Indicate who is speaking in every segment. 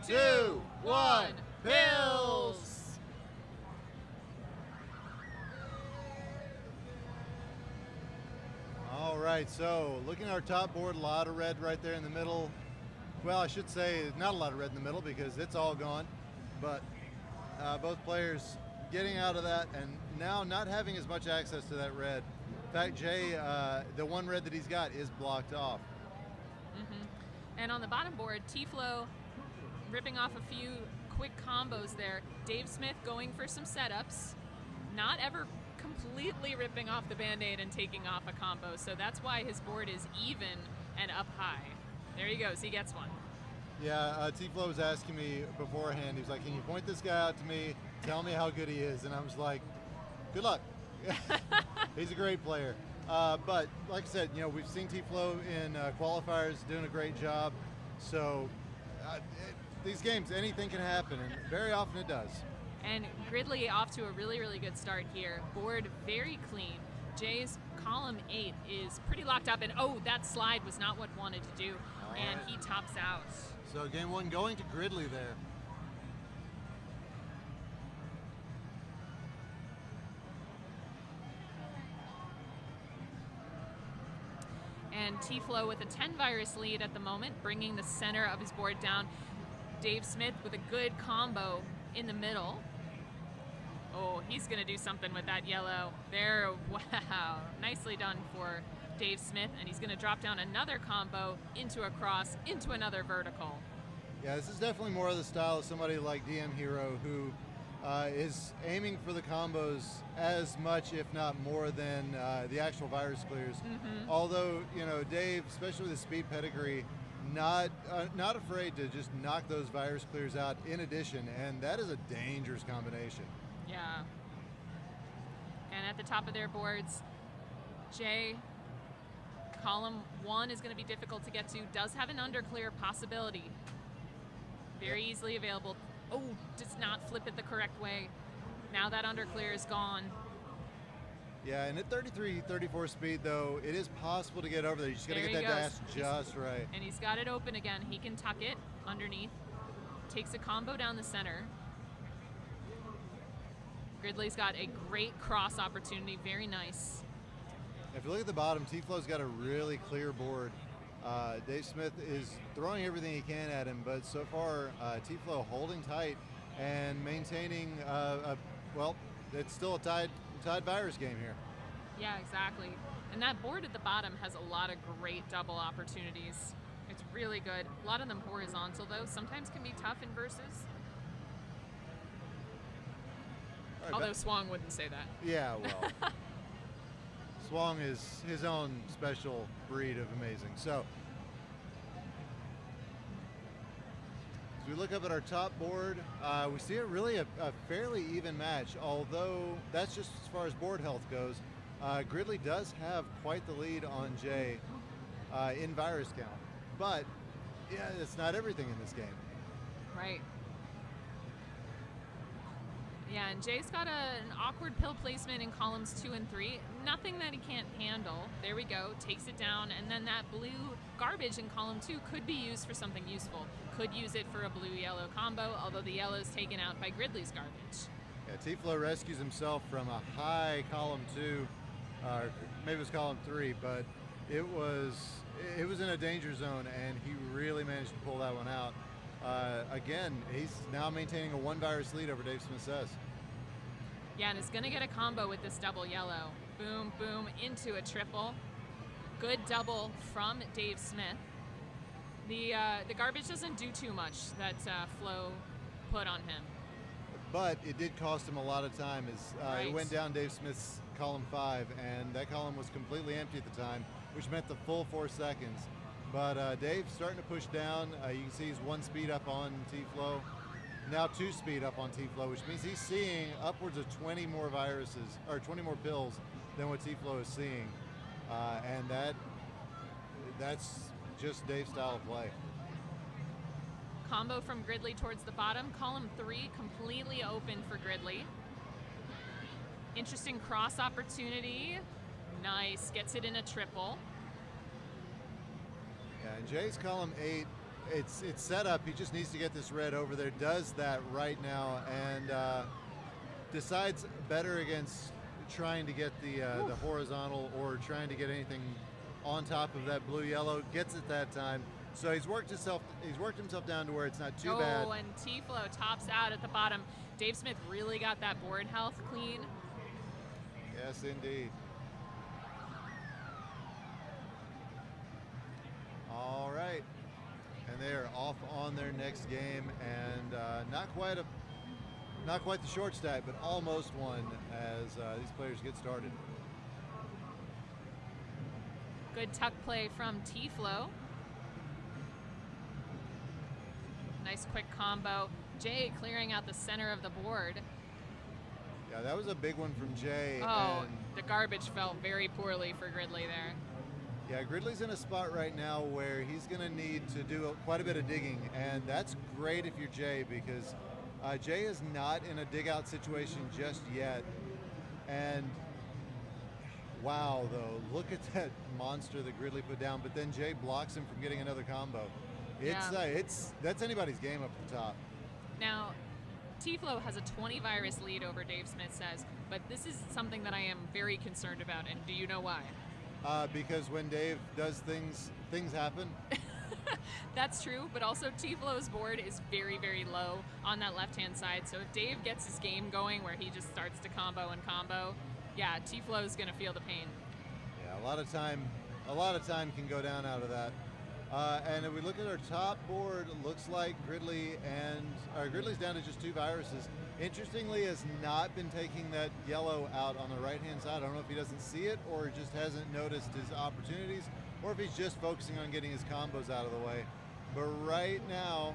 Speaker 1: 2, 1, pills!
Speaker 2: All right, so looking at our top board, a lot of red right there in the middle. Well, I should say not a lot of red in the middle because it's all gone, but both players getting out of that and now not having as much access to that red. In fact, Jay, the one red that he's got is blocked off.
Speaker 1: And on the bottom board, T-Flow ripping off a few quick combos there. Dave Smith going for some setups, not ever completely ripping off the Band-Aid and taking off a combo, so that's why his board is even and up high. There he goes, he gets one.
Speaker 2: Yeah, T-Flow was asking me beforehand, he was like, can you point this guy out to me, tell me how good he is, and I was like, good luck. He's a great player. But like I said, you know, we've seen T-Flow in qualifiers doing a great job, so these games, anything can happen, and very often it does.
Speaker 1: And Gridley off to a really, really good start here. Board very clean. Jay's column 8 is pretty locked up, and oh, that slide was not what wanted to do, and he tops out.
Speaker 2: So game 1 going to Gridley there.
Speaker 1: And T-Flow with a 10 virus lead at the moment, bringing the center of his board down. Dave Smith with a good combo in the middle. Oh, he's going to do something with that yellow. There, wow. Nicely done for Dave Smith, and he's going to drop down another combo into a cross, into another vertical.
Speaker 2: Yeah, this is definitely more of the style of somebody like DM Hero, who is aiming for the combos as much, if not more, than the actual virus clears. Although, you know, Dave, especially with the speed pedigree, not afraid to just knock those virus clears out in addition, and that is a dangerous combination.
Speaker 1: Yeah. And at the top of their boards, Jay, column 1 is going to be difficult to get to, does have an underclear possibility. Very easily available. Oh, does not flip it the correct way. Now that underclear is gone.
Speaker 2: Yeah, and at 33, 34 speed, though, it is possible to get over there. You just got to get that dash just right.
Speaker 1: And he's got it open again. He can tuck it underneath. Takes a combo down the center. Gridley's got a great cross opportunity. Very nice.
Speaker 2: If you look at the bottom, T-Flow's got a really clear board. Dave Smith is throwing everything he can at him, but so far T-Flow holding tight and maintaining, well, it's still a tied virus game here.
Speaker 1: Yeah, exactly. And that board at the bottom has a lot of great double opportunities. It's really good. A lot of them horizontal, though. Sometimes can be tough in versus. Right, although Swang wouldn't say that.
Speaker 2: Yeah, well. Swang is his own special breed of amazing. So, as we look up at our top board, we see really a fairly even match, although that's just as far as board health goes. Gridley does have quite the lead on Jay in virus count, but yeah, it's not everything in this game.
Speaker 1: Right. Yeah, and Jay's got an awkward pill placement in columns 2 and 3. Nothing that he can't handle. There we go, takes it down, and then that blue garbage in column 2 could be used for something useful. Could use it for a blue-yellow combo, although the yellow's taken out by Gridley's garbage.
Speaker 2: Yeah, T-Flow rescues himself from a high column 2, or maybe it was column 3, but it was in a danger zone, and he really managed to pull that one out. Again, he's now maintaining a 1 virus lead over Dave Smith's S.
Speaker 1: Yeah, and is going to get a combo with this double yellow. Boom, boom, into a triple. Good double from Dave Smith. The garbage doesn't do too much that Flo put on him.
Speaker 2: But it did cost him a lot of time as it went down Dave Smith's column 5, and that column was completely empty at the time, which meant the full 4 seconds. But Dave's starting to push down. You can see he's 1 speed up on T-Flow. Now 2 speed up on T-Flow, which means he's seeing upwards of 20 more viruses, or 20 more pills than what T-Flow is seeing. And that's just Dave's style of play.
Speaker 1: Combo from Gridley towards the bottom. Column 3 completely open for Gridley. Interesting cross opportunity. Nice, gets it in a triple.
Speaker 2: Yeah, and Jay's column 8 it's set up. He just needs to get this red over there. Does that right now, and decides better against trying to get the horizontal or trying to get anything on top of that blue-yellow. Gets it that time. So he's worked himself down to where it's not too bad.
Speaker 1: Oh, and T-Flow tops out at the bottom. Dave Smith really got that board health clean.
Speaker 2: Yes, indeed. All right. And they are off on their next game, and not quite the short stack, but almost one as these players get started.
Speaker 1: Good tuck play from T-Flow. Nice quick combo. Jay clearing out the center of the board.
Speaker 2: Yeah, that was a big one from Jay.
Speaker 1: Oh,
Speaker 2: and
Speaker 1: the garbage fell very poorly for Gridley there.
Speaker 2: Yeah, Gridley's in a spot right now where he's going to need to do quite a bit of digging, and that's great if you're Jay, because Jay is not in a dig-out situation just yet. And wow, though, look at that monster that Gridley put down, but then Jay blocks him from getting another combo. That's anybody's game up at the top.
Speaker 1: Now, T-Flow has a 20 virus lead over Dave Smith says, but this is something that I am very concerned about, and do you know why?
Speaker 2: Because when Dave does things happen.
Speaker 1: That's true, but also T-Flow's board is very, very low on that left-hand side, so if Dave gets his game going where he just starts to combo and combo, yeah, T-Flow's going to feel the pain.
Speaker 2: Yeah, a lot of time can go down out of that. And if we look at our top board, it looks like Gridley's down to just 2 viruses. Interestingly, has not been taking that yellow out on the right-hand side. I don't know if he doesn't see it or just hasn't noticed his opportunities, or if he's just focusing on getting his combos out of the way. But right now,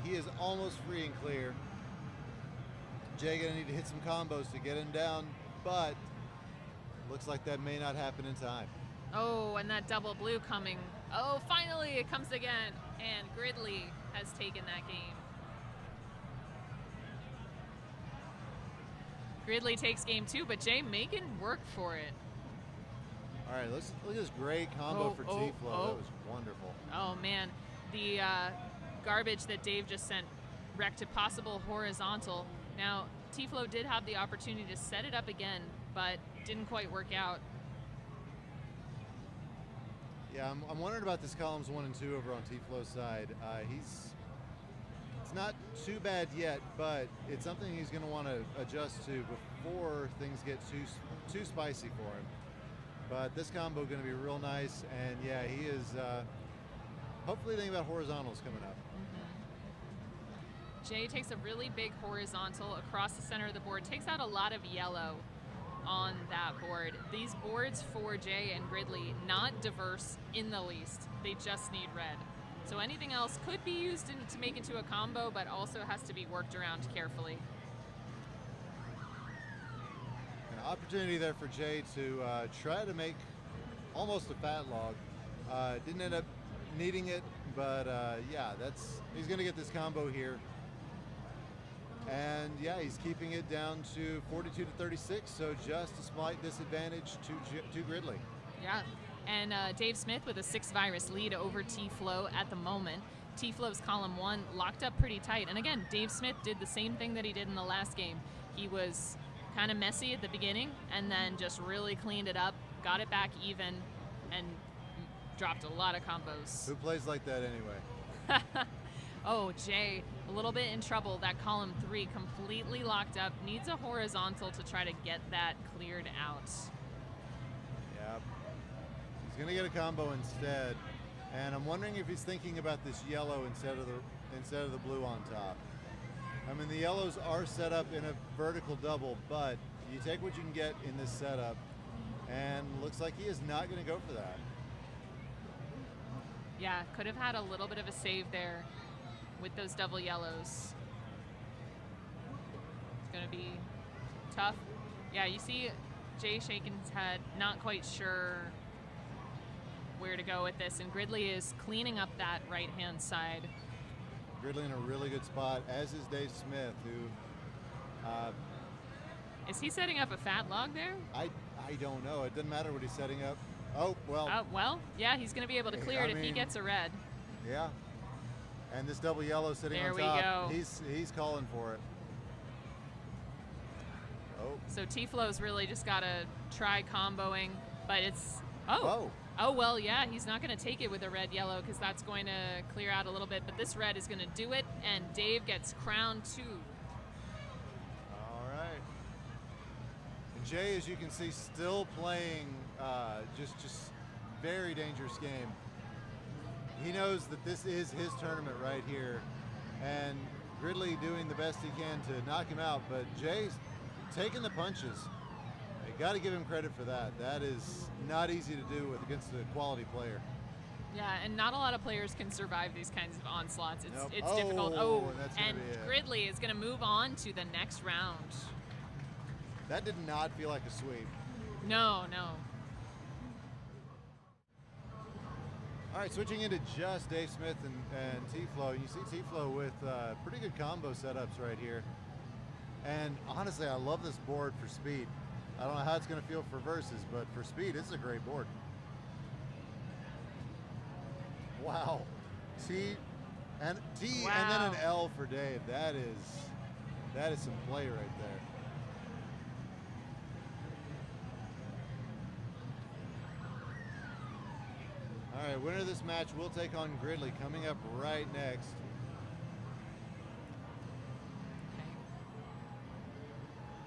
Speaker 2: he is almost free and clear. Jay gonna need to hit some combos to get him down, but looks like that may not happen in time.
Speaker 1: Oh, and that double blue coming. Oh, finally it comes again, and Gridley has taken that game. Gridley takes game 2, but Jay making work for it.
Speaker 2: All right, look at this great combo for T-Flow. That was wonderful.
Speaker 1: Oh, man. The garbage that Dave just sent wrecked a possible horizontal. Now, T-Flow did have the opportunity to set it up again, but didn't quite work out.
Speaker 2: Yeah, I'm wondering about this columns 1 and 2 over on T-Flow's side. It's not too bad yet, but it's something he's going to want to adjust to before things get too spicy for him. But this combo going to be real nice, and yeah, he is hopefully thinking about horizontals coming up.
Speaker 1: Jay takes a really big horizontal across the center of the board, takes out a lot of yellow on that board. These boards for Jay and Gridley, not diverse in the least. They just need red. So anything else could be used to make into a combo, but also has to be worked around carefully.
Speaker 2: An opportunity there for Jay to try to make almost a fat log. Didn't end up needing it, but yeah, he's going to get this combo here. And yeah, he's keeping it down to 42 to 36, so just a slight disadvantage to Gridley.
Speaker 1: Yeah, and Dave Smith with a 6 virus lead over T-Flow at the moment. T-Flow's column 1 locked up pretty tight. And again, Dave Smith did the same thing that he did in the last game. He was kind of messy at the beginning and then just really cleaned it up, got it back even, and dropped a lot of combos.
Speaker 2: Who plays like that anyway?
Speaker 1: Oh, Jay, a little bit in trouble. That column 3 completely locked up. Needs a horizontal to try to get that cleared out.
Speaker 2: Yeah, he's going to get a combo instead. And I'm wondering if he's thinking about this yellow instead of the blue on top. I mean, the yellows are set up in a vertical double, but you take what you can get in this setup, and looks like he is not going to go for that.
Speaker 1: Yeah, could have had a little bit of a save there with those double yellows. It's going to be tough. Yeah, you see Jay shaking his head, not quite sure where to go with this, and Gridley is cleaning up that right-hand side.
Speaker 2: Gridley in a really good spot, as is Dave Smith, who...
Speaker 1: is he setting up a fat log there?
Speaker 2: I don't know. It doesn't matter what he's setting up. Oh, well.
Speaker 1: Well, yeah, he's going to be able to clear it if he gets a red.
Speaker 2: Yeah, And this double yellow sitting
Speaker 1: there
Speaker 2: on top,
Speaker 1: we go.
Speaker 2: He's calling for it. Oh.
Speaker 1: So T-Flow's really just got to try comboing, but it's,
Speaker 2: Whoa.
Speaker 1: Oh, well, yeah, he's not going to take it with a red-yellow because that's going to clear out a little bit, but this red is going to do it, and Dave gets crowned 2.
Speaker 2: All right. And Jay, as you can see, still playing just very dangerous game. He knows that this is his tournament right here, and Gridley doing the best he can to knock him out, but Jay's taking the punches. You got to give him credit for that. That is not easy to do against a quality player.
Speaker 1: Yeah, and not a lot of players can survive these kinds of onslaughts. It's,
Speaker 2: nope.
Speaker 1: it's difficult. Oh, and
Speaker 2: be
Speaker 1: Gridley is going to move on to the next round.
Speaker 2: That did not feel like a sweep.
Speaker 1: No.
Speaker 2: All right, switching into just Dave Smith and T-Flow. You see T-Flow with pretty good combo setups right here. And honestly, I love this board for speed. I don't know how it's going to feel for versus, but for speed, it's a great board. Wow. T and then an L for Dave. That is some play right there. All right, winner of this match will take on Gridley coming up right next.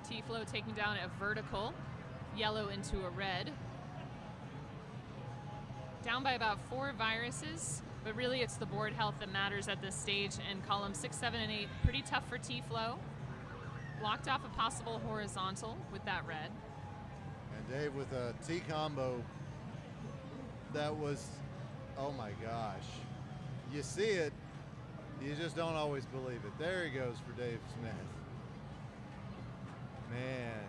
Speaker 1: T-Flow taking down a vertical, yellow into a red. Down by about 4 viruses, but really it's the board health that matters at this stage, and columns 6, 7, and 8, pretty tough for T-Flow. Blocked off a possible horizontal with that red.
Speaker 2: And Dave with a T combo that was, oh my gosh. You see it, you just don't always believe it. There he goes for Dave Smith. Man.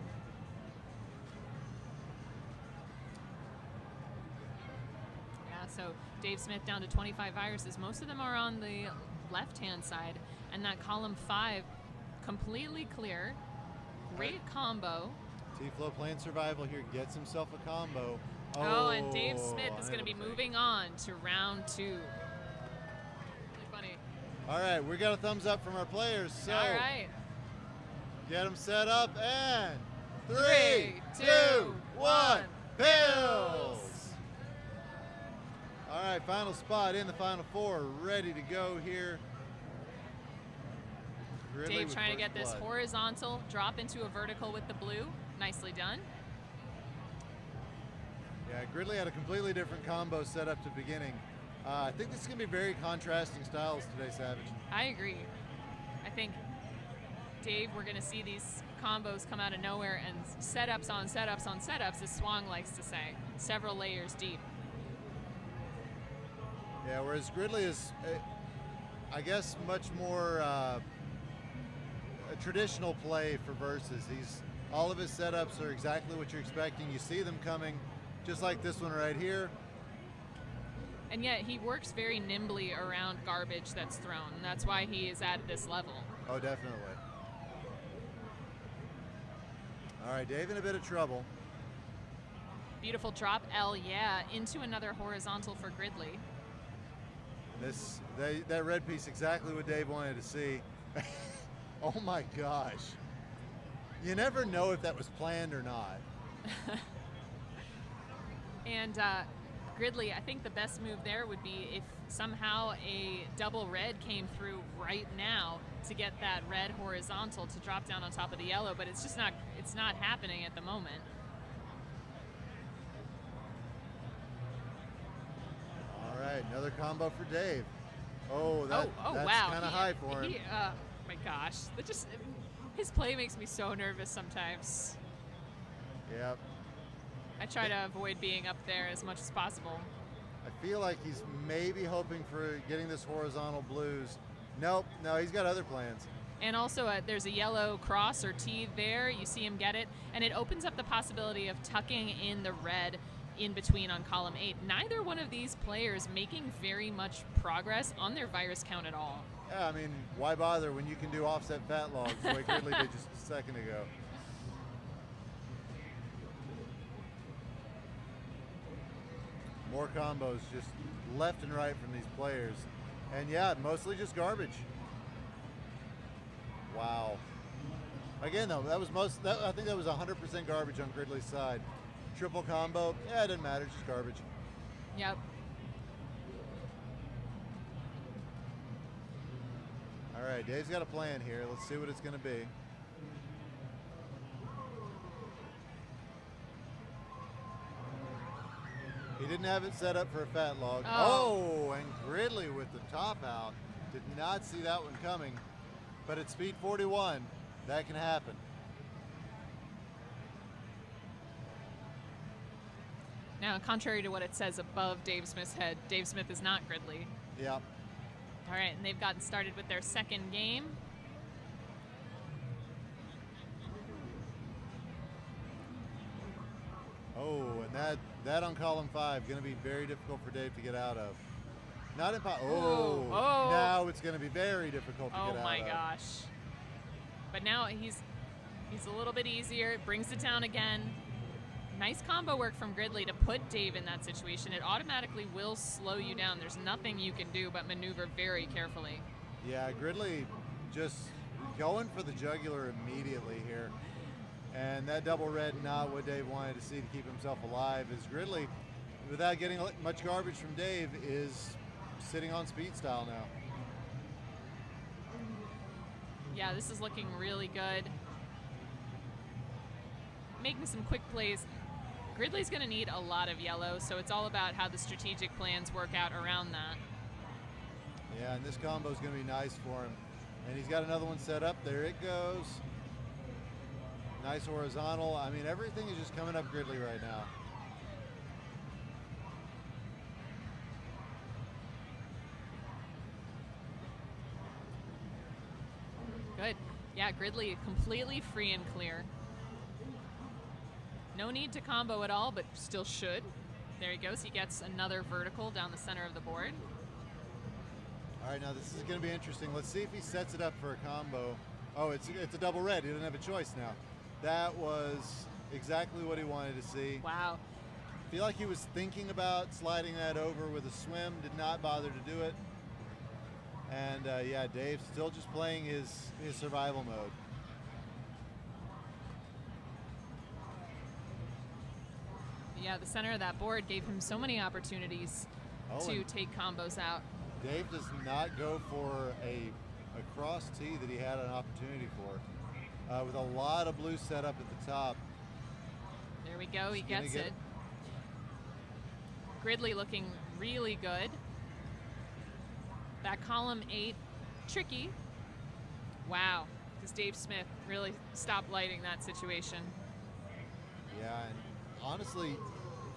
Speaker 1: Yeah, so Dave Smith down to 25 viruses. Most of them are on the left-hand side, and that column 5 completely clear. Great combo.
Speaker 2: T-Flow playing survival here, gets himself a combo.
Speaker 1: Oh, and Dave Smith is going to be moving on to round 2. Really funny.
Speaker 2: All right, we got a thumbs up from our players. So
Speaker 1: all right.
Speaker 2: Get them set up, and 3, 2, 1, pills! All right, final spot in the final 4, ready to go here. Gridley
Speaker 1: Dave trying to get this
Speaker 2: blood.
Speaker 1: horizontal, drop into a vertical with the blue. Nicely done.
Speaker 2: Yeah, Gridley had a completely different combo set up to the beginning. I think this is going to be very contrasting styles today, Savage.
Speaker 1: I agree. I think, Dave, we're going to see these combos come out of nowhere and setups on setups on setups, as Swang likes to say, several layers deep.
Speaker 2: Yeah, whereas Gridley is, I guess, much more a traditional play for versus. All of his setups are exactly what you're expecting. You see them coming, just like this one right here.
Speaker 1: And yet he works very nimbly around garbage that's thrown. And that's why he is at this level.
Speaker 2: Oh, definitely. All right, Dave in a bit of trouble.
Speaker 1: Beautiful drop L, yeah, into another horizontal for Gridley.
Speaker 2: That red piece, exactly what Dave wanted to see. Oh my gosh. You never know if that was planned or not.
Speaker 1: And Gridley, I think the best move there would be if somehow a double red came through right now to get that red horizontal to drop down on top of the yellow, but it's just not happening at the moment.
Speaker 2: All right, another combo for Dave. Oh, that's
Speaker 1: wow.
Speaker 2: kind of high for him.
Speaker 1: Oh my gosh, his play makes me so nervous sometimes.
Speaker 2: Yep.
Speaker 1: I try to avoid being up there as much as possible.
Speaker 2: I feel like he's maybe hoping for getting this horizontal blues. Nope, no, he's got other plans.
Speaker 1: And also there's a yellow cross or T there. You see him get it. And it opens up the possibility of tucking in the red in between on column 8. Neither one of these players making very much progress on their virus count at all.
Speaker 2: Yeah, I mean, why bother when you can do offset fat logs like Gridley did just a second ago? More combos just left and right from these players. And yeah, mostly just garbage. Wow. Again, though, I think that was 100% garbage on Gridley's side. Triple combo, yeah, it doesn't matter, just garbage.
Speaker 1: Yep.
Speaker 2: All right, Dave's got a plan here. Let's see what it's going to be. He didn't have it set up for a fat log. Oh, and Gridley with the top out. Did not see that one coming. But at speed 41, that can happen.
Speaker 1: Now, contrary to what it says above Dave Smith's head, Dave Smith is not Gridley.
Speaker 2: Yep.
Speaker 1: All right, and they've gotten started with their second game.
Speaker 2: Oh, and that on column 5 going to be very difficult for Dave to get out of. Not impossible. Oh, now it's going to be very difficult to get out of.
Speaker 1: Oh my gosh! But now he's a little bit easier. It brings it down again. Nice combo work from Gridley to put Dave in that situation. It automatically will slow you down. There's nothing you can do but maneuver very carefully.
Speaker 2: Yeah, Gridley just going for the jugular immediately here. And that double red, not what Dave wanted to see to keep himself alive, as Gridley, without getting much garbage from Dave, is sitting on speed style now.
Speaker 1: Yeah, this is looking really good. Making some quick plays. Gridley's going to need a lot of yellow, so it's all about how the strategic plans work out around that.
Speaker 2: Yeah, and this combo is going to be nice for him. And he's got another one set up. There it goes. Nice horizontal. I mean, everything is just coming up Gridley right now.
Speaker 1: Good. Yeah, Gridley completely free and clear. No need to combo at all, but still should. There he goes. He gets another vertical down the center of the board.
Speaker 2: All right, now this is going to be interesting. Let's see if he sets it up for a combo. Oh, it's a double red. He doesn't have a choice now. That was exactly what he wanted to see.
Speaker 1: Wow.
Speaker 2: I feel like he was thinking about sliding that over with a swim. Did not bother to do it. And yeah, Dave's still just playing his survival mode.
Speaker 1: Yeah, the center of that board gave him so many opportunities to take combos out.
Speaker 2: Dave does not go for a cross tee that he had an opportunity for. With a lot of blue set up at the top.
Speaker 1: There we go, he gets it. Gridley looking really good. That column 8, tricky. Wow, because Dave Smith really stopped lighting that situation.
Speaker 2: Yeah, and honestly,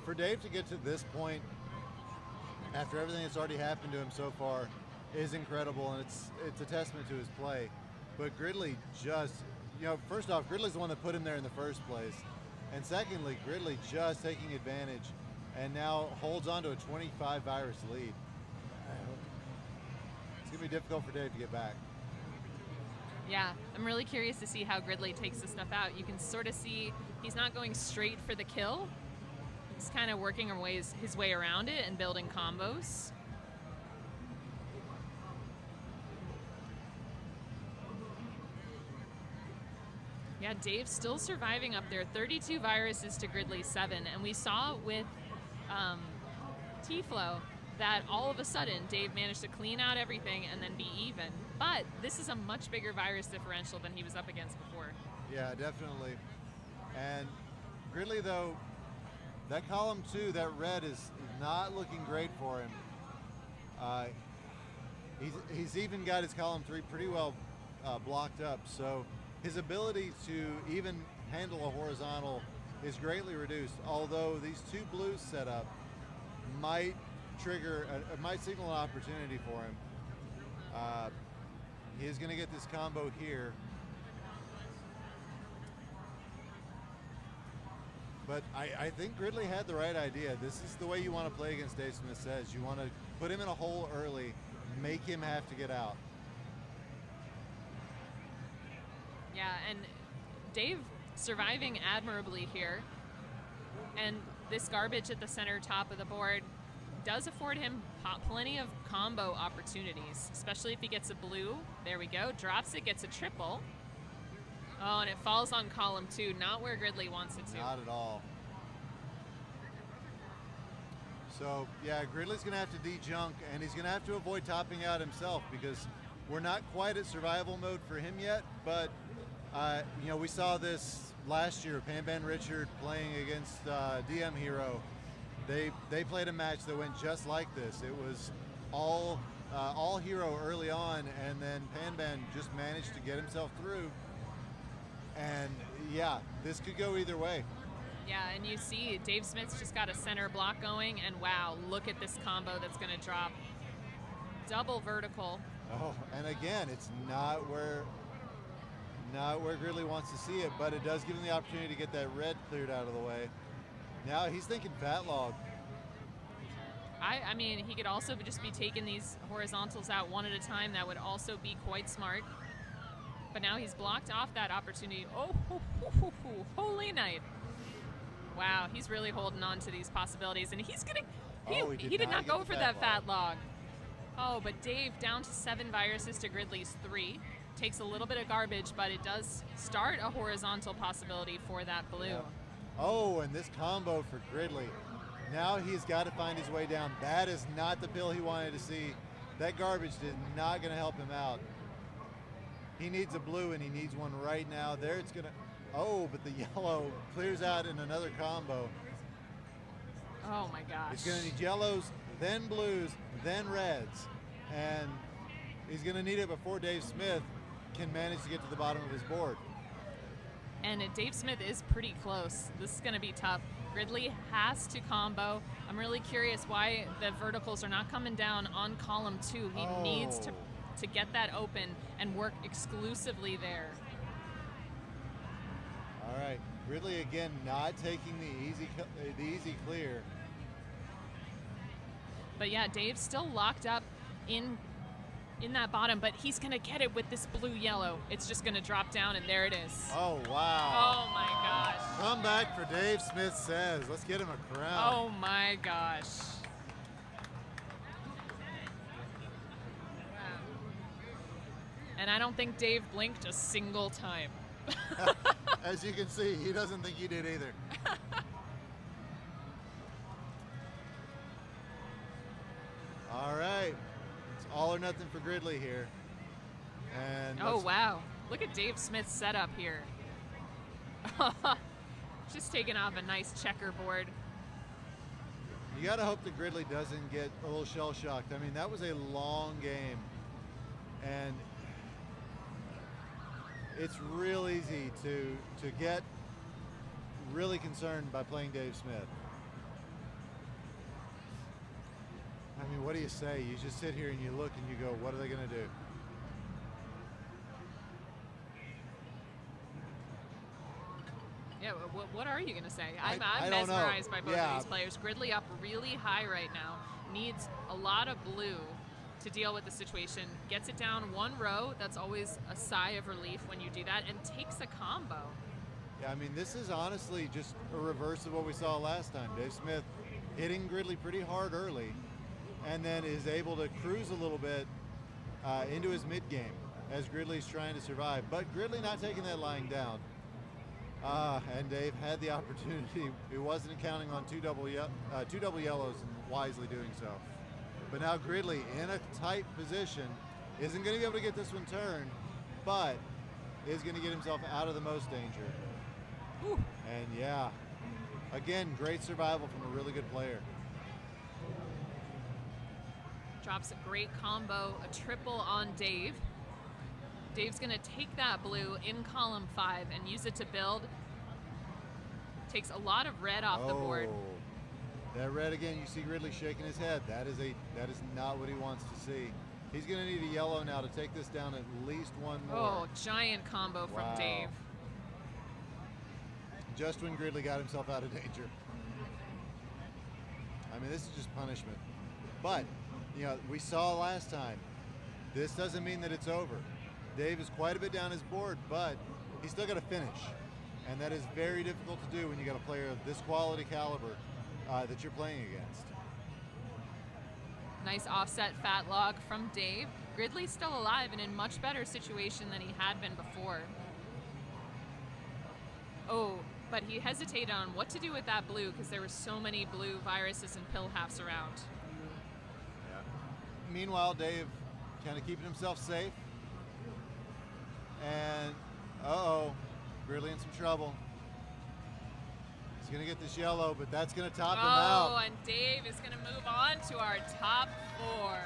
Speaker 2: for Dave to get to this point, after everything that's already happened to him so far, is incredible, and it's a testament to his play. But Gridley just, first off, Gridley's the one that put him there in the first place. And secondly, Gridley just taking advantage and now holds on to a 25 virus lead. It's going to be difficult for Dave to get back.
Speaker 1: Yeah, I'm really curious to see how Gridley takes this stuff out. You can sort of see he's not going straight for the kill. He's kind of working his way around it and building combos. Yeah, Dave's still surviving up there. 32 viruses to Gridley 7. And we saw with T-Flow that all of a sudden Dave managed to clean out everything and then be even. But this is a much bigger virus differential than he was up against before.
Speaker 2: Yeah, definitely. And Gridley, though, that column 2, that red is not looking great for him. He's even got his column 3 pretty well blocked up. So his ability to even handle a horizontal is greatly reduced, although these 2 blues set up might might signal an opportunity for him. He is going to get this combo here. But I think Gridley had the right idea. This is the way you want to play against Dave Smith says. You want to put him in a hole early, make him have to get out.
Speaker 1: Yeah, and Dave surviving admirably here. And this garbage at the center top of the board does afford him Plenty of combo opportunities, especially if he gets a blue. There we go. Drops it, gets a triple. Oh, and it falls on column 2, not where Gridley wants it to.
Speaker 2: Not at all. So, yeah, Gridley's going to have to de-junk, and he's going to have to avoid topping out himself because we're not quite at survival mode for him yet, but, you know, we saw this last year, Pan Richard playing against DM Hero. They played a match that went just like this. It was all Hero early on, and then Pan just managed to get himself through. And yeah, this could go either way.
Speaker 1: Yeah, and you see Dave Smith's just got a center block going, and wow, look at this combo that's going to drop. Double vertical.
Speaker 2: Oh, and again, it's not where Gridley wants to see it, but it does give him the opportunity to get that red cleared out of the way. Now he's thinking fat log.
Speaker 1: I mean, he could also just be taking these horizontals out one at a time. That would also be quite smart. But now he's blocked off that opportunity. Oh, holy night. Wow, he's really holding on to these possibilities. And he's going to... He did not go for that fat log. Oh, but Dave down to 7 viruses to Gridley's 3. Takes a little bit of garbage, but it does start a horizontal possibility for that blue.
Speaker 2: Yeah. Oh, and this combo for Gridley. Now he's got to find his way down. That is not the pill he wanted to see. That garbage is not going to help him out. He needs a blue, and he needs one right now. There it's going to... Oh, but the yellow clears out in another combo.
Speaker 1: Oh, my gosh.
Speaker 2: He's going to need yellows, then blues, then reds. And he's going to need it before Dave Smith can manage to get to the bottom of his board.
Speaker 1: And Dave Smith is pretty close. This is going to be tough. Gridley has to combo. I'm really curious why the verticals are not coming down on column 2. He needs to get that open and work exclusively there.
Speaker 2: All right, Gridley again not taking the easy clear.
Speaker 1: But yeah, Dave's still locked up in that bottom, but he's going to get it with this blue-yellow. It's just going to drop down, and there it is.
Speaker 2: Oh, wow.
Speaker 1: Oh, my gosh.
Speaker 2: Comeback for Dave Smith says. Let's get him a crown.
Speaker 1: Oh, my gosh. Wow. And I don't think Dave blinked a single time.
Speaker 2: As you can see, he doesn't think he did either. All right. All or nothing for Gridley here. And
Speaker 1: oh, wow. Look at Dave Smith's setup here. Just taking off a nice checkerboard.
Speaker 2: You got to hope that Gridley doesn't get a little shell-shocked. I mean, that was a long game. And it's real easy to get really concerned by playing Dave Smith. I mean, what do you say? You just sit here and you look and you go, what are they going to do?
Speaker 1: Yeah, what are you going to say? I'm
Speaker 2: I don't
Speaker 1: mesmerized
Speaker 2: know.
Speaker 1: by both of these players. Gridley up really high right now. Needs a lot of blue to deal with the situation. Gets it down one row. That's always a sigh of relief when you do that, and takes a combo.
Speaker 2: Yeah, I mean, this is honestly just a reverse of what we saw last time. Dave Smith hitting Gridley pretty hard early, and then is able to cruise a little bit into his mid-game as Gridley's trying to survive. But Gridley not taking that lying down. And Dave had the opportunity. He wasn't counting on two double yellows and wisely doing so. But now Gridley in a tight position, isn't going to be able to get this one turned, but is going to get himself out of the most danger.
Speaker 1: Whew.
Speaker 2: And yeah, again, great survival from a really good player.
Speaker 1: Drops a great combo, a triple on Dave. Dave's going to take that blue in column 5 and use it to build. Takes a lot of red off the board.
Speaker 2: That red again, you see Gridley shaking his head. That is not what he wants to see. He's going to need a yellow now to take this down at least one more.
Speaker 1: Oh, giant combo from Dave.
Speaker 2: Just when Gridley got himself out of danger. I mean, this is just punishment. But, you know, we saw last time, this doesn't mean that it's over. Dave is quite a bit down his board, but he's still got to finish. And that is very difficult to do when you got a player of this quality caliber that you're playing against.
Speaker 1: Nice offset fat log from Dave. Gridley's still alive and in much better situation than he had been before. Oh, but he hesitated on what to do with that blue because there were so many blue viruses and pill halves around.
Speaker 2: Yeah. Meanwhile, Dave kind of keeping himself safe. And, Gridley in some trouble. He's going to get this yellow, but that's going to top him out.
Speaker 1: Oh, and Dave is going to move on to our top 4.